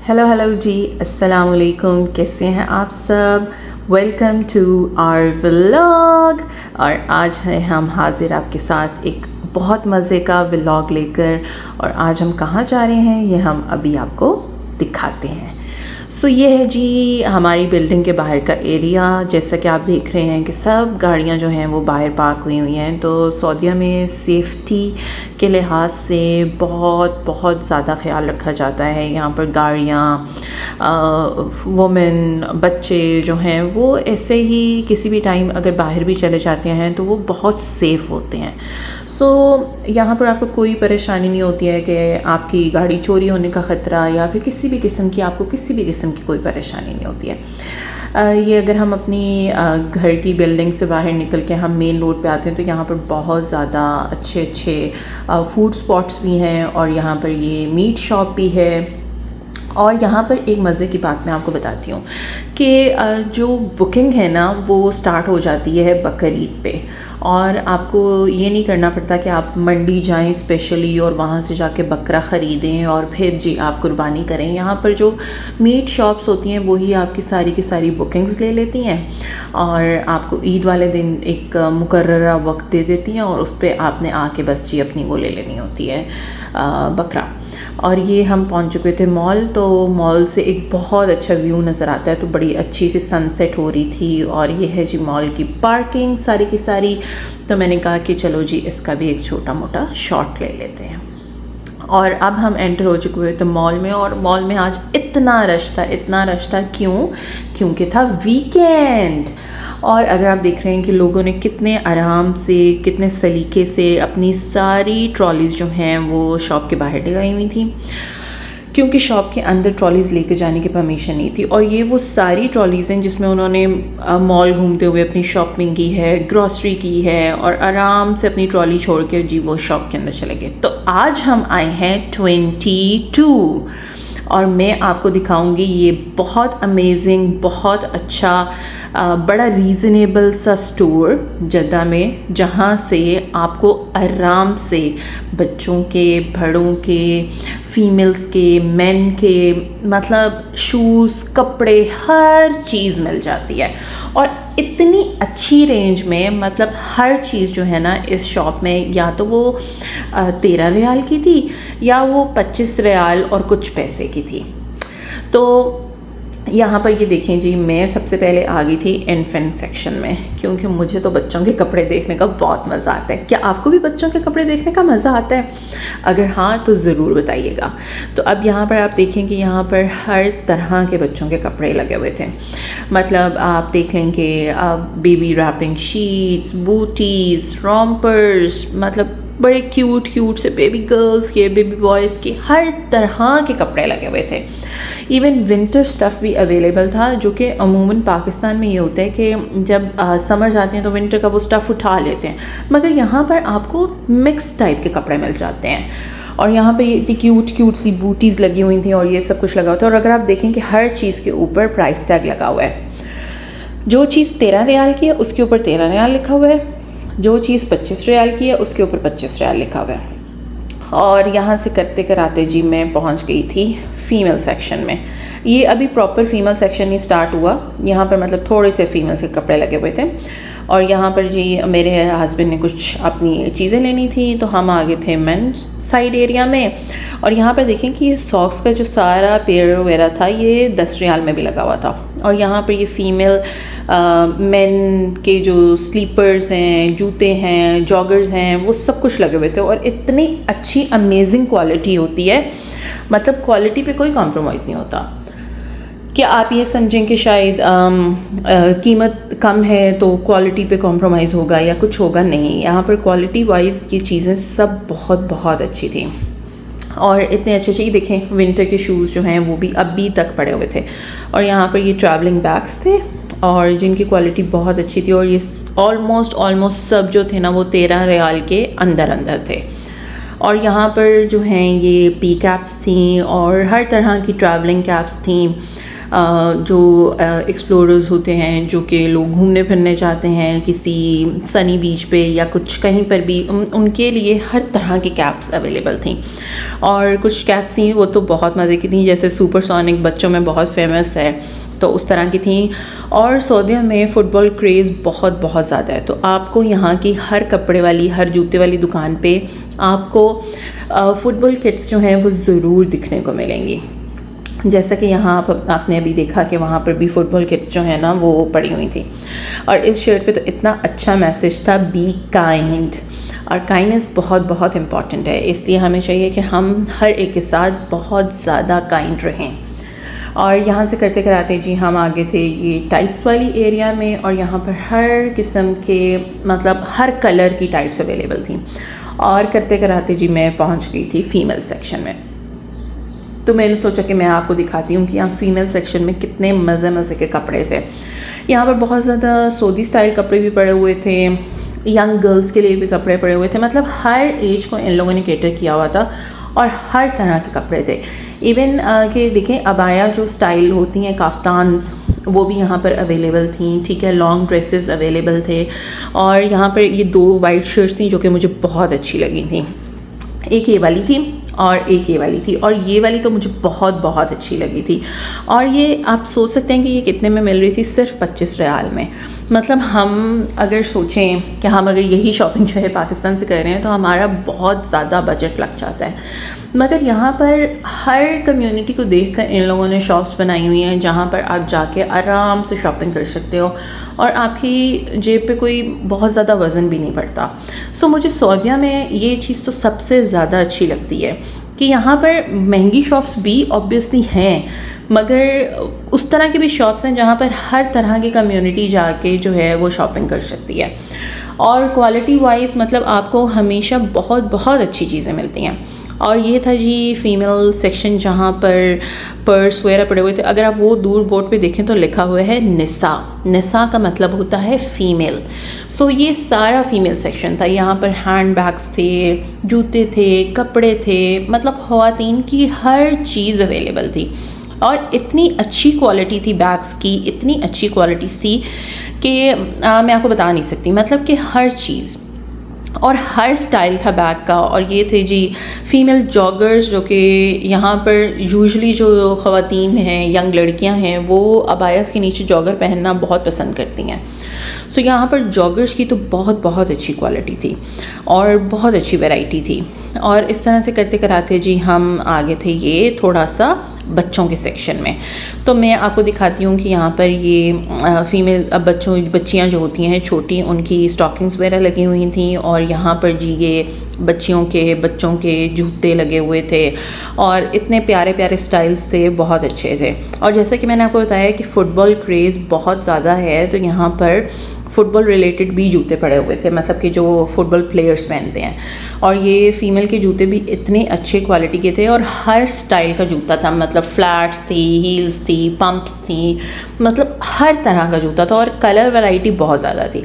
Hello hello जी, अस्सलाम वालेकुम। कैसे हैं आप सब? Welcome to our vlog. और आज है हम हाजिर आपके साथ एक बहुत मज़े का व्लॉग लेकर। और आज हम कहाँ जा रहे हैं ये हम अभी आपको दिखाते हैं। सो ये है जी हमारी बिल्डिंग के बाहर का एरिया। जैसा कि आप देख रहे हैं कि सब गाड़ियाँ जो हैं वो बाहर पार्क हुई हुई हैं। तो सऊदीया में सेफ्टी के लिहाज से बहुत बहुत ज़्यादा ख्याल रखा जाता है। यहाँ पर गाड़ियाँ, वुमेन, बच्चे जो हैं वो ऐसे ही किसी भी टाइम अगर बाहर भी चले जाते हैं तो वो बहुत सेफ़ होते हैं। सो यहाँ पर आपको कोई परेशानी नहीं होती है कि आपकी गाड़ी चोरी होने का ख़तरा या फिर किसी भी किस्म की कोई परेशानी नहीं होती है। ये अगर हम अपनी घर की बिल्डिंग से बाहर निकल के हम मेन रोड पे आते हैं तो यहाँ पर बहुत ज़्यादा अच्छे अच्छे फूड स्पॉट्स भी हैं और यहाँ पर ये मीट शॉप भी है। और यहाँ पर एक मज़े की बात मैं आपको बताती हूँ कि जो बुकिंग है ना वो स्टार्ट हो जाती है बकरीद पे। और आपको ये नहीं करना पड़ता कि आप मंडी जाएं स्पेशली और वहाँ से जाके बकरा ख़रीदें और फिर जी आप कुर्बानी करें। यहाँ पर जो मीट शॉप्स होती हैं वही आपकी सारी की सारी बुकिंग्स ले लेती हैं और आपको ईद वाले दिन एक मुकर्ररा वक्त दे देती हैं और उस पर आपने आके बस जी अपनी वो ले लेनी होती है बकरा। और ये हम पहुंच चुके थे मॉल। तो मॉल से एक बहुत अच्छा व्यू नज़र आता है। तो बड़ी अच्छी सी सनसेट हो रही थी और ये है जी मॉल की पार्किंग सारी की सारी। तो मैंने कहा कि चलो जी इसका भी एक छोटा मोटा शॉट ले लेते हैं। और अब हम एंटर हो चुके हुए थे मॉल में। और मॉल में आज इतना रश था। क्योंकि था वीकेंड। और अगर आप देख रहे हैं कि लोगों ने कितने आराम से, कितने सलीके से अपनी सारी ट्रॉलीज़ जो हैं वो शॉप के बाहर लगाई हुई थी, क्योंकि शॉप के अंदर ट्रॉलीज़ लेके जाने की परमिशन नहीं थी। और ये वो सारी ट्रॉलीज़ हैं जिसमें उन्होंने मॉल घूमते हुए अपनी शॉपिंग की है, ग्रॉसरी की है और आराम से अपनी ट्रॉली छोड़ के जी वो शॉप के अंदर चले गए। तो आज हम आए हैं 22 और मैं आपको दिखाऊंगी ये बहुत अमेजिंग, बहुत अच्छा बड़ा रीज़नेबल सा स्टोर जद्दा में, जहाँ से आपको आराम से बच्चों के, बड़ों के, फीमेल्स के, मेन के, मतलब शूज़, कपड़े, हर चीज़ मिल जाती है। और इतनी अच्छी रेंज में, मतलब हर चीज़ जो है ना इस शॉप में या तो वो 13 रियाल की थी या वो 25 रियाल और कुछ पैसे की थी। तो यहाँ पर ये देखें जी, मैं सबसे पहले आ गई थी इन्फेंट सेक्शन में, क्योंकि मुझे तो बच्चों के कपड़े देखने का बहुत मज़ा आता है। क्या आपको भी बच्चों के कपड़े देखने का मज़ा आता है? अगर हाँ तो ज़रूर बताइएगा। तो अब यहाँ पर आप देखें कि यहाँ पर हर तरह के बच्चों के कपड़े लगे हुए थे। मतलब आप देख लें कि baby wrapping sheets, booties, rompers, मतलब बड़े क्यूट से बेबी गर्ल्स के, बेबी बॉयज़ के, हर तरह के कपड़े लगे हुए थे। इवन विंटर स्टफ़ भी अवेलेबल था, जो कि अमूमन पाकिस्तान में ये होता है कि जब समर जाते हैं तो विंटर का वो स्टफ़ उठा लेते हैं, मगर यहाँ पर आपको मिक्स टाइप के कपड़े मिल जाते हैं। और यहाँ पे ये इतनी क्यूट सी बूटीज़ लगी हुई थी और ये सब कुछ लगा हुआ था। और अगर आप देखें कि हर चीज़ के ऊपर प्राइस टैग लगा हुआ है। जो चीज़ 13 रियाल की है उसके ऊपर 13 रियाल लिखा हुआ है, जो चीज़ 25 रियाल की है उसके ऊपर 25 रियाल लिखा हुआ है। और यहाँ से करते कराते जी मैं पहुँच गई थी फ़ीमेल सेक्शन में। ये अभी प्रॉपर फ़ीमेल सेक्शन ही स्टार्ट हुआ। यहाँ पर मतलब थोड़े से फ़ीमेल्स के कपड़े लगे हुए थे। और यहाँ पर जी मेरे हस्बैंड ने कुछ अपनी चीज़ें लेनी थी तो हम आ गए थे मेंस साइड एरिया में। और यहाँ पर देखें कि ये सॉक्स का जो सारा पेयर वगैरह था ये 10 रियाल में भी लगा हुआ था। और यहाँ पर ये फ़ीमेल मेन के जो स्लीपर्स हैं, जूते हैं, जॉगर्स हैं, वो सब कुछ लगे हुए थे। और इतनी अच्छी अमेजिंग क्वालिटी होती है, मतलब क्वालिटी पे कोई कॉम्प्रोमाइज़ नहीं होता। कि आप ये समझें कि शायद कीमत कम है तो क्वालिटी पे कॉम्प्रोमाइज़ होगा या कुछ होगा, नहीं। यहाँ पर क्वालिटी वाइज ये चीज़ें सब बहुत अच्छी थी। और इतने अच्छे देखें विंटर के शूज़ जो हैं वो भी अभी तक पड़े हुए थे। और यहाँ पर ये ट्रैवलिंग बैग्स थे और जिनकी क्वालिटी बहुत अच्छी थी। और ये ऑलमोस्ट सब जो थे ना वो 13 रियाल के अंदर थे। और यहाँ पर जो हैं ये पी कैप्स थी और हर तरह की ट्रैवलिंग कैप्स थी। जो एक्सप्लोरर्स होते हैं, जो कि लोग घूमने फिरने जाते हैं किसी सनी बीच पे या कुछ कहीं पर भी, उनके लिए हर तरह की कैब्स अवेलेबल थी। और कुछ कैब्स थी वो तो बहुत मज़े की थी, जैसे सुपरसोनिक बच्चों में बहुत फेमस है, तो उस तरह की थी। और सऊदी में फ़ुटबॉल क्रेज़ बहुत बहुत ज़्यादा है, तो आपको यहाँ की हर कपड़े वाली, हर जूते वाली दुकान पे आपको फ़ुटबॉल किट्स जो हैं वो ज़रूर दिखने को मिलेंगी। जैसा कि यहाँ आपने अभी देखा कि वहाँ पर भी फ़ुटबॉल किट्स जो है ना वो पड़ी हुई थी। और इस शर्ट पे तो इतना अच्छा मैसेज था, बी काइंड। और काइंडनेस बहुत बहुत इम्पॉर्टेंट है, इसलिए हमें चाहिए कि हम हर एक के साथ बहुत ज़्यादा काइंड रहें। और यहाँ से करते कराते जी हम आगे थे ये टाइट्स वाली एरिया में, और यहाँ पर हर किस्म के मतलब हर कलर की टाइट्स अवेलेबल थी। और करते कराते जी मैं पहुँच गई थी फ़ीमेल सेक्शन में। तो मैंने सोचा कि मैं आपको दिखाती हूँ कि यहाँ फ़ीमेल सेक्शन में कितने मज़े मज़े के कपड़े थे। यहाँ पर बहुत ज़्यादा सऊदी स्टाइल कपड़े भी पड़े हुए थे, यंग गर्ल्स के लिए भी कपड़े पड़े हुए थे, मतलब हर एज को इन लोगों ने कैटर किया हुआ था और हर तरह के कपड़े थे। इवन कि देखें अबाया जो स्टाइल होती हैं, काफ्तान्स, वो भी यहाँ पर अवेलेबल थी, ठीक है। लॉन्ग ड्रेसेस अवेलेबल थे। और यहाँ पर ये 2 वाइट शर्ट्स थी जो कि मुझे बहुत अच्छी लगी थी। एक ये वाली थी और एक ये वाली थी, और ये वाली तो मुझे बहुत बहुत अच्छी लगी थी। और ये आप सोच सकते हैं कि ये कितने में मिल रही थी, सिर्फ 25 रियाल में। मतलब हम अगर सोचें कि हम अगर यही शॉपिंग जो है पाकिस्तान से कर रहे हैं तो हमारा बहुत ज़्यादा बजट लग जाता है। मगर यहाँ पर हर कम्युनिटी को देखकर इन लोगों ने शॉप्स बनाई हुई हैं जहाँ पर आप जाके आराम से शॉपिंग कर सकते हो और आपकी जेब पे कोई बहुत ज़्यादा वज़न भी नहीं पड़ता। सो मुझे सऊदीया में ये चीज़ तो सबसे ज़्यादा अच्छी लगती है कि यहाँ पर महंगी शॉप्स भी ऑब्वियसली हैं, मगर उस तरह की भी शॉप्स हैं जहाँ पर हर तरह की कम्युनिटी जाके जो है वो शॉपिंग कर सकती है। और क्वालिटी वाइज मतलब आपको हमेशा बहुत बहुत अच्छी चीज़ें मिलती हैं। और ये था जी फ़ीमेल सेक्शन जहाँ पर पर्स वगैरह पड़े हुए थे। अगर आप वो दूर बोर्ड पे देखें तो लिखा हुआ है निसा। निसा का मतलब होता है फ़ीमेल। सो ये सारा फ़ीमेल सेक्शन था। यहाँ पर हैंड बैग्स थे, जूते थे, कपड़े थे, मतलब ख़वातीन की हर चीज़ अवेलेबल थी। और इतनी अच्छी क्वालिटी थी बैग्स की, इतनी अच्छी क्वालिटीज़ थी कि मैं आपको बता नहीं सकती, मतलब कि हर चीज़ और हर स्टाइल था बैग का। और ये थे जी फ़ीमेल जॉगर्स, जो कि यहाँ पर यूजुअली जो ख़वातीन हैं, यंग लड़कियाँ हैं, वो अबायास के नीचे जॉगर पहनना बहुत पसंद करती हैं। सो यहाँ पर जॉगर्स की तो बहुत बहुत अच्छी क्वालिटी थी और बहुत अच्छी वैरायटी थी। और इस तरह से करते कराते जी हम आगे थे ये थोड़ा सा बच्चों के सेक्शन में। तो मैं आपको दिखाती हूँ कि यहाँ पर ये फ़ीमेल बच्चियाँ जो होती हैं छोटी, उनकी स्टॉकिंग्स वगैरह लगी हुई थी। और यहाँ पर जी ये बच्चों के जूते लगे हुए थे और इतने प्यारे प्यारे स्टाइल्स थे, बहुत अच्छे थे। और जैसा कि मैंने आपको बताया कि फ़ुटबॉल क्रेज़ बहुत ज़्यादा है, तो यहाँ पर फ़ुटबॉल रिलेटेड भी जूते पड़े हुए थे, मतलब कि जो फ़ुटबॉल प्लेयर्स पहनते हैं। और ये फ़ीमेल के जूते भी इतने अच्छे क्वालिटी के थे और हर स्टाइल का जूता था, मतलब फ्लैट्स थी, हील्स थी, पंप्स थी, मतलब हर तरह का जूता था और कलर वैरायटी बहुत ज़्यादा थी।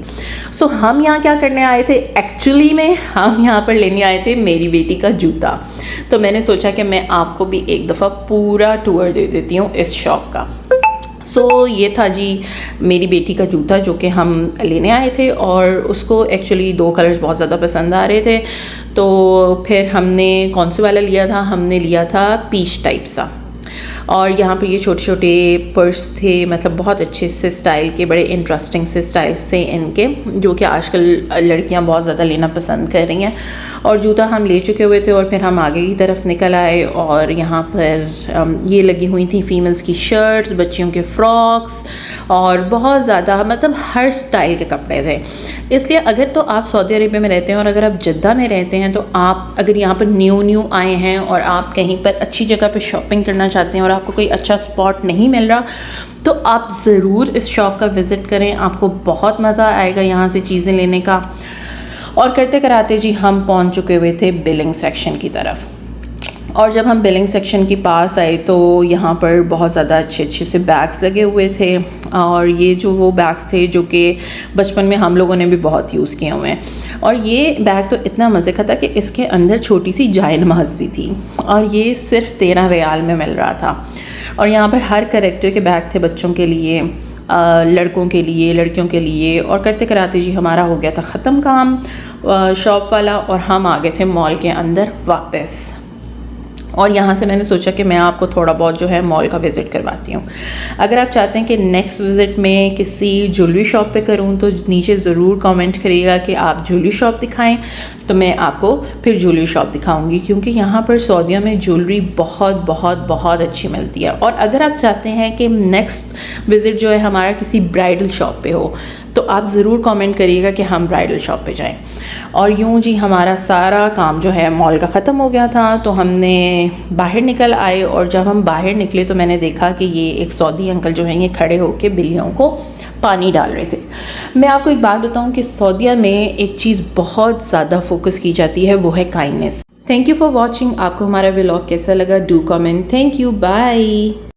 सो हम यहाँ क्या करने आए थे, एक्चुअली में हम यहाँ पर लेने आए थे मेरी बेटी का जूता। तो मैंने सोचा कि मैं आपको भी एक दफ़ा पूरा टूर दे देती हूँ इस शॉप का। सो ये था जी मेरी बेटी का जूता जो कि हम लेने आए थे। और उसको एक्चुअली 2 कलर्स बहुत ज़्यादा पसंद आ रहे थे, तो फिर हमने कौन से वाला लिया था, हमने लिया था पीच टाइप सा। और यहाँ पर ये छोटे छोटे पर्स थे, मतलब बहुत अच्छे से स्टाइल के, बड़े इंटरेस्टिंग से स्टाइल्स थे इनके, जो कि आजकल लड़कियाँ बहुत ज़्यादा लेना पसंद कर रही हैं। और जूता हम ले चुके हुए थे और फिर हम आगे की तरफ निकल आए और यहाँ पर ये लगी हुई थी फ़ीमेल्स की शर्ट्स, बच्चियों के फ्रॉक्स और बहुत ज़्यादा मतलब हर स्टाइल के कपड़े थे। इसलिए अगर तो आप सऊदी अरेबिया में रहते हैं और अगर आप जद्दा में रहते हैं, तो आप अगर यहाँ पर न्यू आए हैं और आप कहीं पर अच्छी जगह पर शॉपिंग करना चाहते हैं और आपको कोई अच्छा स्पॉट नहीं मिल रहा, तो आप ज़रूर इस शॉप का विज़िट करें, आपको बहुत मज़ा आएगा यहाँ से चीज़ें लेने का। और करते कराते जी हम पहुँच चुके हुए थे बिलिंग सेक्शन की तरफ। और जब हम बिलिंग सेक्शन के पास आए तो यहाँ पर बहुत ज़्यादा अच्छे अच्छे से बैग्स लगे हुए थे। और ये जो वो बैग्स थे जो कि बचपन में हम लोगों ने भी बहुत यूज़ किए हुए हैं। और ये बैग तो इतना मज़े का था कि इसके अंदर छोटी सी जाए नमाज भी थी और ये सिर्फ 13 रियाल में मिल रहा था। और यहाँ पर हर कैरेक्टर के बैग थे बच्चों के लिए, लड़कों के लिए, लड़कियों के लिए। और करते कराते जी हमारा हो गया था ख़त्म काम शॉप वाला, और हम आ गए थे मॉल के अंदर वापस। और यहाँ से मैंने सोचा कि मैं आपको थोड़ा बहुत जो है मॉल का विज़िट करवाती हूँ। अगर आप चाहते हैं कि नेक्स्ट विज़िट में किसी ज्वेलरी शॉप पे करूँ तो नीचे ज़रूर कमेंट करिएगा कि आप ज्वेलरी शॉप दिखाएं, तो मैं आपको फिर ज्वेलरी शॉप दिखाऊंगी, क्योंकि यहाँ पर सऊदीया में ज्वेलरी बहुत बहुत बहुत अच्छी मिलती है। और अगर आप चाहते हैं कि नेक्स्ट विज़िट जो है हमारा किसी ब्राइडल शॉप पे हो, तो आप ज़रूर कमेंट करिएगा कि हम ब्राइडल शॉप पे जाएं। और यूँ जी हमारा सारा काम जो है मॉल का ख़त्म हो गया था, तो हमने बाहर निकल आए। और जब हम बाहर निकले तो मैंने देखा कि ये एक सऊदी अंकल जो हैं ये खड़े होकर बिल्लियों को पानी डाल रहे थे। मैं आपको एक बात बताऊं कि सऊदीया में एक चीज़ बहुत ज़्यादा फोकस की जाती है, वो है kindness. Thank you for watching. आपको हमारा व्लॉग कैसा लगा? Do comment. Thank you, bye.